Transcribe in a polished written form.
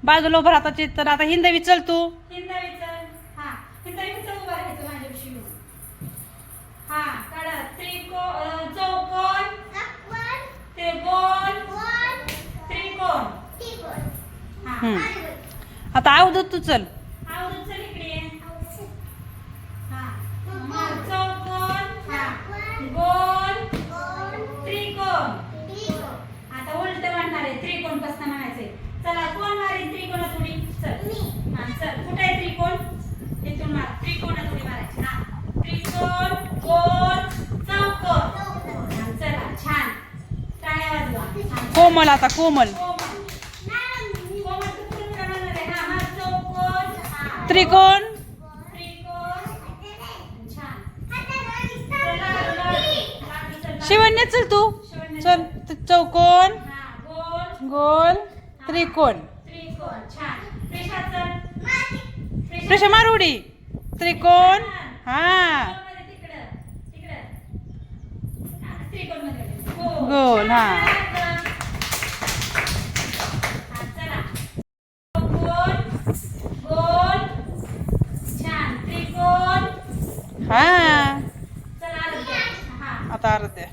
बाजूला उभं राहताची तर आता हिंदवी चल तू. हिंदवी चल. हा हिंदवी चल उभा राहायचं माझ्यापाशी येऊन. हा काढा चौकोन ते गोल त्रिकोण. हा आता अवधूत तू चल. आवडून चल इकडे ये. हा चौकोन गोल त्रिकोण. आता उलट म्हणणार आहे त्रिकोण कसं म्हणायचंय. चला कोण मारेल त्रिकोणात उडी. चल हा चल कुठे आहे त्रिकोण. इथून मार त्रिकोणात उडी मारायची. हा त्रिकोण गोल चौकोन. हा, चला छान टाळ्या वाजवा. छान. कोमल आता कोमल. कोमल तू कुठून करणार आहे. हा हा चौकोन त्रिकोण. त्रिकोण. छान. चला लाडू चल. शिवण्य चल तू. चल चौकोन हा गोल गोल त्रिकोण. त्रिकोण. छान. रेषा चल. प्रशा मार उडी. त्रिकोण. हा तिकडं तिकडं. हा, त्रिकोण मध्ये गोल. हा चला गोल गोल. छान त्रिकोण. हा चला आरोग्य. हा आता अर्ध्या